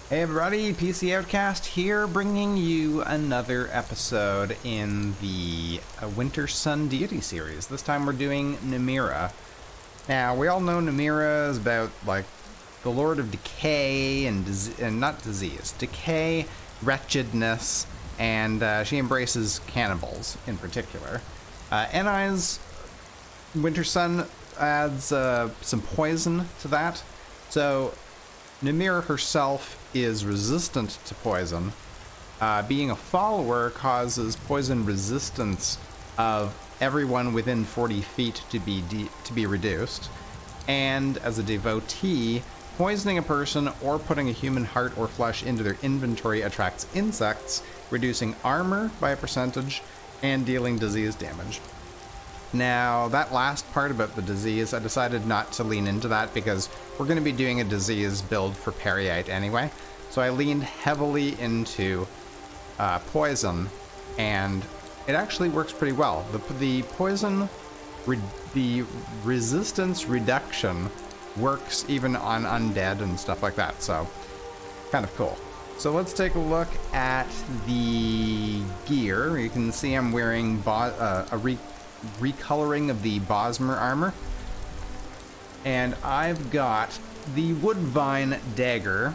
Hey everybody, PC Outcast here, bringing you another episode in the Wintersun deity series. This time we're doing NAMIRA. Now, we all know NAMIRA is about, like, the Lord of Decay and not disease, Decay, Wretchedness, and she embraces cannibals in particular. NI's Wintersun adds some poison to that, so NAMIRA herself is resistant to poison. Being a follower causes poison resistance of everyone within 40 feet to be reduced. And as a devotee, poisoning a person or putting a human heart or flesh into their inventory attracts insects, reducing armor by a percentage and dealing disease damage. Now, that last part about the disease, I decided not to lean into that because we're going to be doing a disease build for Periite anyway. So I leaned heavily into poison, and it actually works pretty well. The poison, the resistance reduction works even on undead and stuff like that, so kind of cool. So let's take a look at the gear. You can see I'm wearing a recoloring of the Bosmer armor, and I've got the Woodvine dagger,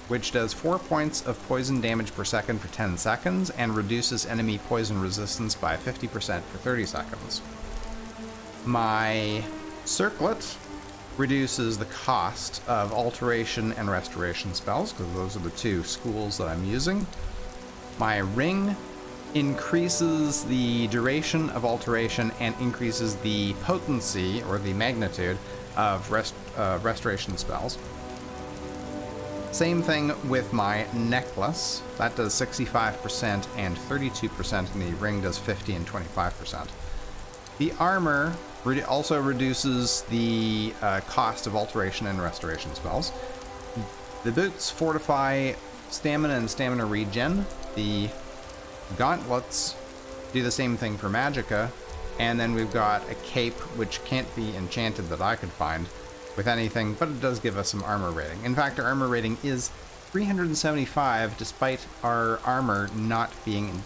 which does 4 points of poison damage per second for 10 seconds and reduces enemy poison resistance by 50% for 30 seconds. My circlet reduces the cost of alteration and restoration spells, because those are the two schools that I'm using. My ring increases the duration of alteration and increases the potency, or the magnitude, of restoration spells. Same thing with my necklace. That does 65% and 32%, and the ring does 50 and 25%. The armor also reduces the cost of alteration and restoration spells. The boots fortify stamina and stamina regen. The gauntlets do the same thing for magicka, and then we've got a cape which can't be enchanted that I could find with anything, but it does give us some armor rating. In fact, our armor rating is 375 despite our armor not being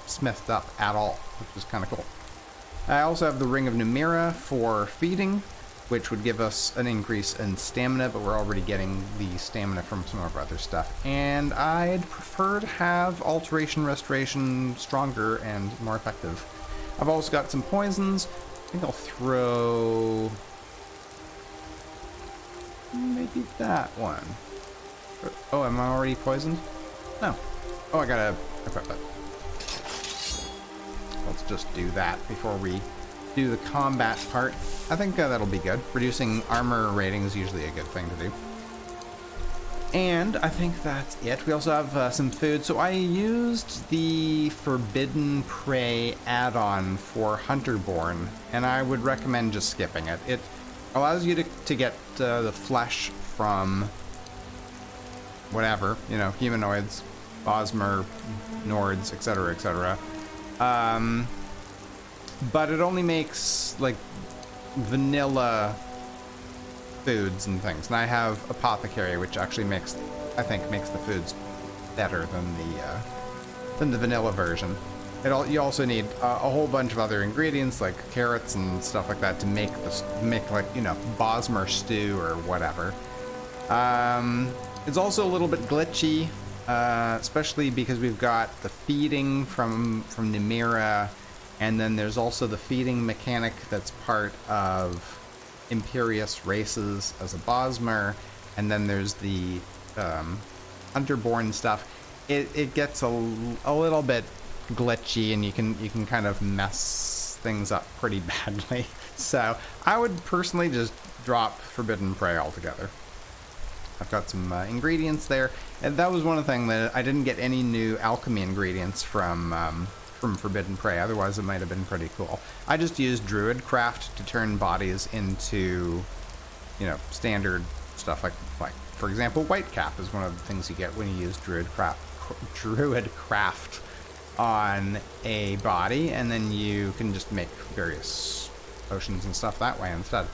smithed up at all, which is kind of cool. I also have the Ring of NAMIRA for feeding, which would give us an increase in stamina, but we're already getting the stamina from some of our other stuff. And I'd prefer to have alteration, restoration stronger and more effective. I've also got some poisons. I think I'll throw maybe that one. Oh, am I already poisoned? No. Oh, I gotta equip it. Let's just do that before we do the combat part. I think that'll be good. Reducing armor rating is usually a good thing to do. And I think that's it. We also have some food. So I used the Forbidden Prey add-on for Hunterborn, and I would recommend just skipping it. It allows you to get the flesh from whatever, you know, humanoids, Bosmer, Nords, etc., etc. But it only makes, like, vanilla foods and things. And I have Apothecary, which actually makes the foods better than the vanilla version. You also need a whole bunch of other ingredients like carrots and stuff like that to make like, you know, Bosmer stew or whatever. It's also a little bit glitchy, especially because we've got the feeding from NAMIRA, and then there's also the feeding mechanic that's part of Imperious races as a Bosmer, and then there's the Hunterborn stuff. It gets a little bit glitchy, and you can kind of mess things up pretty badly. So I would personally just drop Forbidden Prey altogether. I've got some ingredients there, and that was one of the things that I didn't get any new alchemy ingredients from Forbidden Prey. Otherwise, it might have been pretty cool. I just used Druidcraft to turn bodies into, you know, standard stuff like for example, Whitecap is one of the things you get when you use Druidcraft on a body, and then you can just make various potions and stuff that way instead.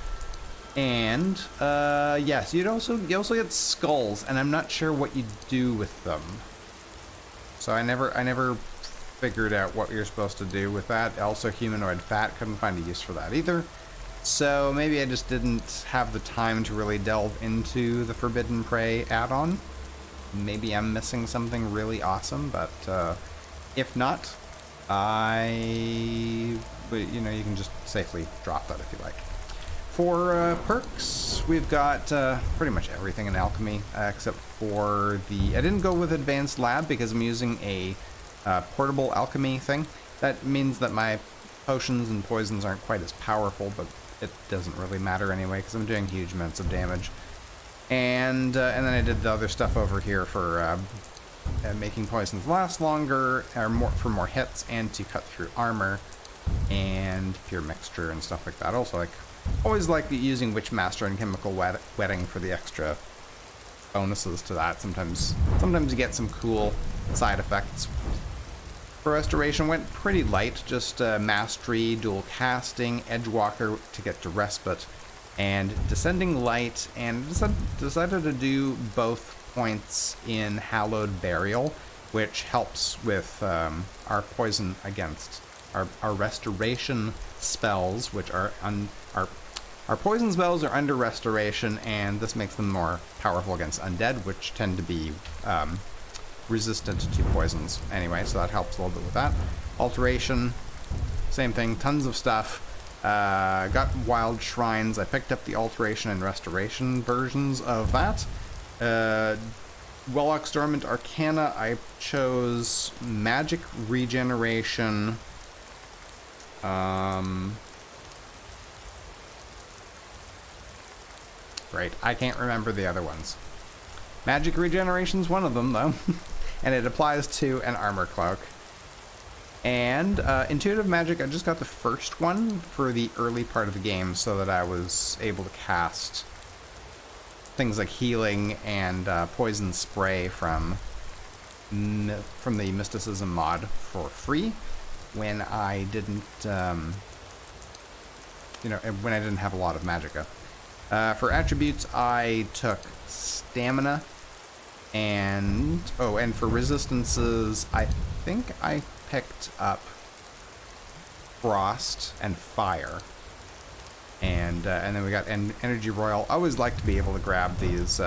And yes, you also get skulls, and I'm not sure what you do with them. So I never figured out what you're supposed to do with that. Also, humanoid fat, couldn't find a use for that either. So maybe I just didn't have the time to really delve into the Forbidden Prey add-on. Maybe I'm missing something really awesome, but if not, you can just safely drop that if you like. For perks, we've got pretty much everything in Alchemy, except for I didn't go with Advanced Lab because I'm using a portable alchemy thing. That means that my potions and poisons aren't quite as powerful, but it doesn't really matter anyway because I'm doing huge amounts of damage. And then I did the other stuff over here for making poisons last longer, or for more hits, and to cut through armor, and pure mixture and stuff like that. Also, always like using Witchmaster and Chemical Wetting for the extra bonuses to that. Sometimes you get some cool side effects. For Restoration, went pretty light, just Mastery, Dual Casting, Edgewalker to get to Respite, and Descending Light, and decided to do both points in Hallowed Burial, which helps with our poison against our Restoration spells, which are our poison spells are under Restoration, and this makes them more powerful against undead, which tend to be resistant to poisons anyway, so that helps a little bit with that. Alteration, same thing, tons of stuff. Got Wild Shrines. I picked up the Alteration and Restoration versions of that. Warlock's Dormant Arcana, I chose Magic Regeneration. Right, I can't remember the other ones. Magic Regeneration's one of them, though. And it applies to an Armor Cloak. And Intuitive Magic, I just got the first one for the early part of the game so that I was able to cast things like Healing and Poison Spray from the Mysticism mod for free when I didn't, when I didn't have a lot of Magicka. For attributes, I took Stamina, and for resistances, I think I picked up Frost and Fire, and then we got Energy Royal. I always like to be able to grab these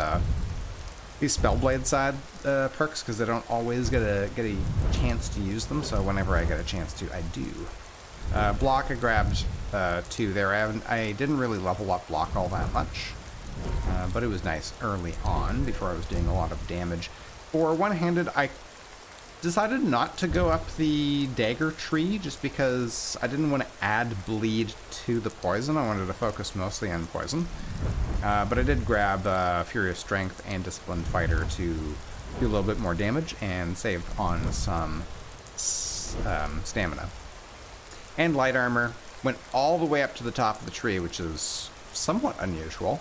Spellblade side perks because I don't always get a chance to use them. So whenever I get a chance to, I do. Block, I grabbed 2 there. I didn't really level up block all that much, but it was nice early on before I was doing a lot of damage. For one-handed, I decided not to go up the dagger tree just because I didn't want to add bleed to the poison. I wanted to focus mostly on poison. But I did grab Furious Strength and Disciplined Fighter to do a little bit more damage and save on some stamina. And light armor. Went all the way up to the top of the tree, which is somewhat unusual.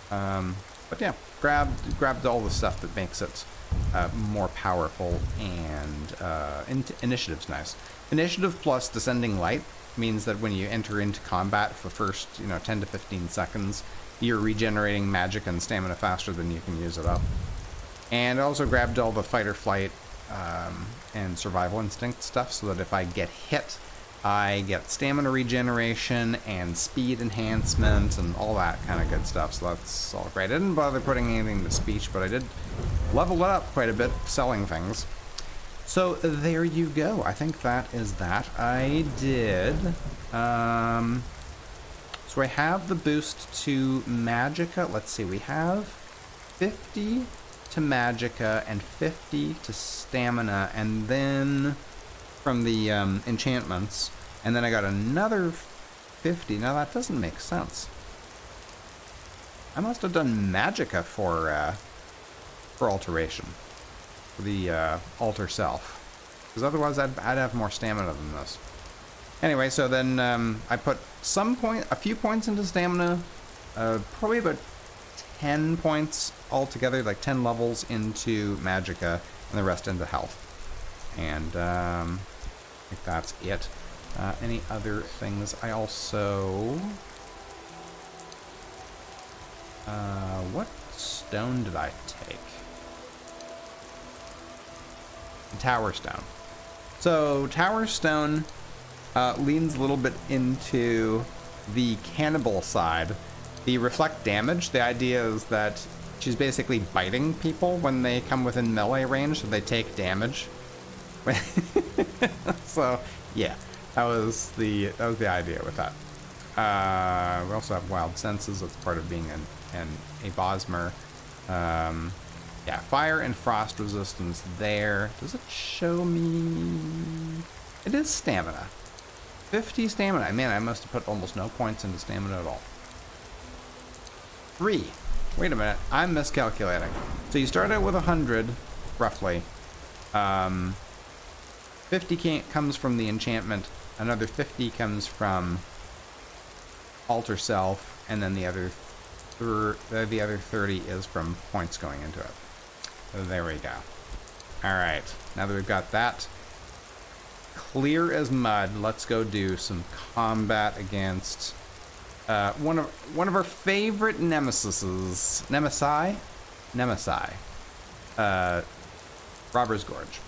But yeah, grabbed all the stuff that makes it more powerful, and initiative's nice. Initiative plus Descending Light means that when you enter into combat for the first 10 to 15 seconds, you're regenerating magic and stamina faster than you can use it up. And I also grabbed all the fight or flight and survival instinct stuff so that if I get hit, I get stamina regeneration and speed enhancement and all that kind of good stuff, so that's all great. I didn't bother putting anything to speech, but I did level it up quite a bit selling things. So there you go. I think that is that. I did. So I have the boost to Magicka. Let's see, we have 50 to Magicka and 50 to Stamina, and then from the enchantments, and then I got another 50. Now that doesn't make sense. I must have done Magicka for alteration, for the alter self, because otherwise I'd have more stamina than this. Anyway, so then I put a few points into stamina, probably about 10 points altogether, like 10 levels into Magicka, and the rest into health. And I think that's it. Any other things? I also What stone did I take? Tower stone. So Tower stone leans a little bit into the cannibal side. The reflect damage, the idea is that she's basically biting people when they come within melee range, so they take damage. So yeah, that was the idea with that. We also have wild senses. That's part of being a Bosmer. Yeah, fire and frost resistance there. Does it show me? It is stamina. 50 stamina. Man, I must have put almost no points into stamina at all. 3. Wait a minute. I'm miscalculating. So you start out with 100, roughly. 50 comes from the enchantment. Another 50 comes from alter self, and then the other 30 is from points going into it. So there we go. All right. Now that we've got that clear as mud, let's go do some combat against one of our favorite nemesises. Nemesi. Robber's Gorge.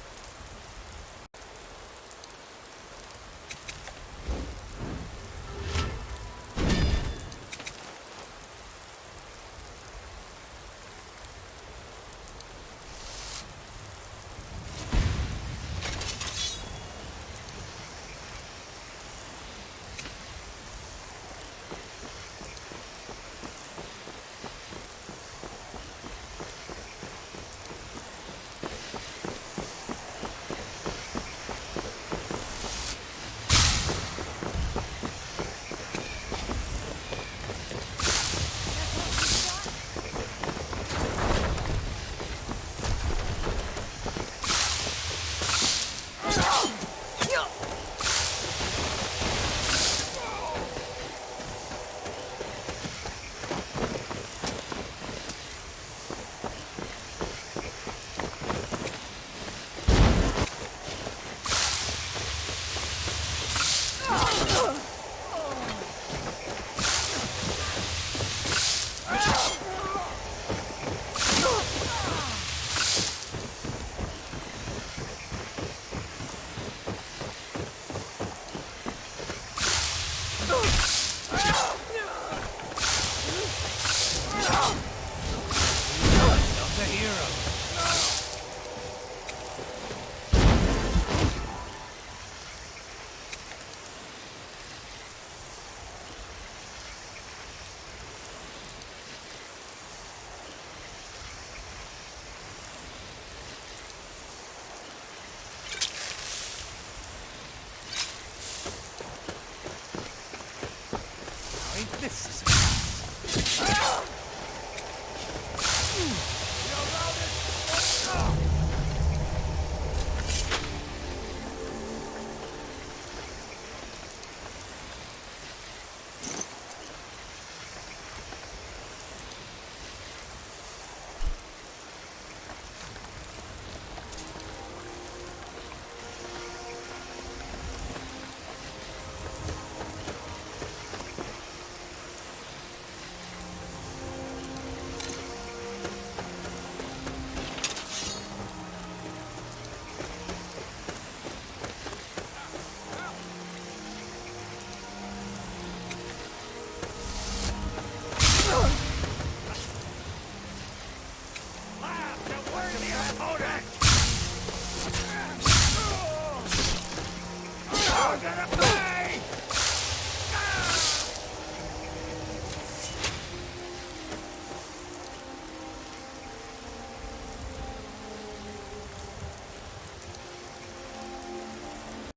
Get up!